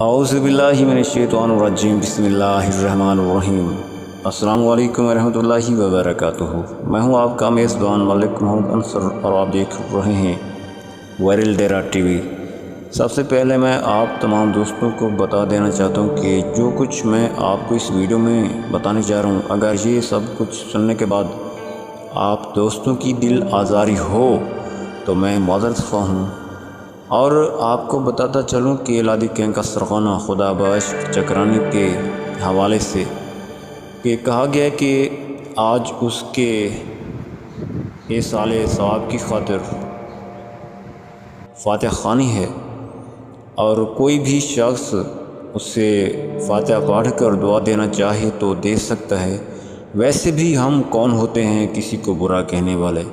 औज़ुबिल्लाहिमिनश्शैतानिर्रजीम बिस्मिल्लाहिर्रहमानिर्रहीम। अस्सलामु अलैकुम वरहमतुल्लाहि वबरकातुहू। मैं हूं आपका मेज़बान मलिक मोहम्मद अंसर और आप देख रहे हैं वायरल डेरा टीवी। सबसे पहले मैं आप तमाम दोस्तों को बता देना चाहता हूं कि जो कुछ मैं आपको इस वीडियो में बताने जा रहा हूं, अगर ये सब कुछ सुनने के बाद आप दोस्तों की दिल आज़ारी हो तो मैं माज़रत ख़्वाह हूँ। और आपको बताता चलूँ कि लादी गैंग का सरखाना खुदा बख्श चकरानी के हवाले से कि कहा गया कि आज उसके इस साले सवाब की खातिर फातिहा ख़वानी है और कोई भी शख्स उससे फातिहा पढ़ कर दुआ देना चाहे तो दे सकता है। वैसे भी हम कौन होते हैं किसी को बुरा कहने वाले।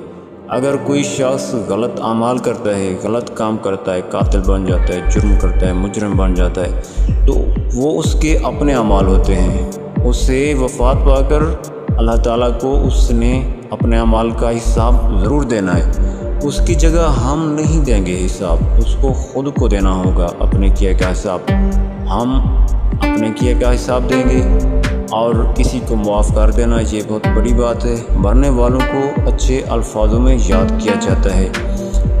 अगर कोई शख्स गलत अमाल करता है, गलत काम करता है, कातिल बन जाता है, जुर्म करता है, मुजरिम बन जाता है, तो वो उसके अपने अमाल होते हैं। उसे वफ़ात पाकर अल्लाह ताला को उसने अपने अमाल का हिसाब ज़रूर देना है। उसकी जगह हम नहीं देंगे हिसाब, उसको ख़ुद को देना होगा अपने किए का हिसाब। हम अपने किए का हिसाब देंगे और किसी को माफ़ कर देना ये बहुत बड़ी बात है। मरने वालों को अच्छे अल्फाजों में याद किया जाता है।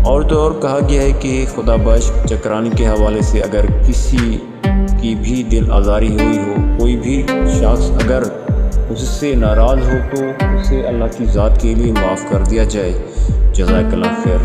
और तो और कहा गया है कि खुदा बख्श चकरानी के हवाले से अगर किसी की भी दिल आज़ारी हुई हो, कोई भी शख्स अगर उससे नाराज़ हो तो उसे अल्लाह की ज़ात के लिए माफ़ कर दिया जाए। जज़ाकल्लाह खैर।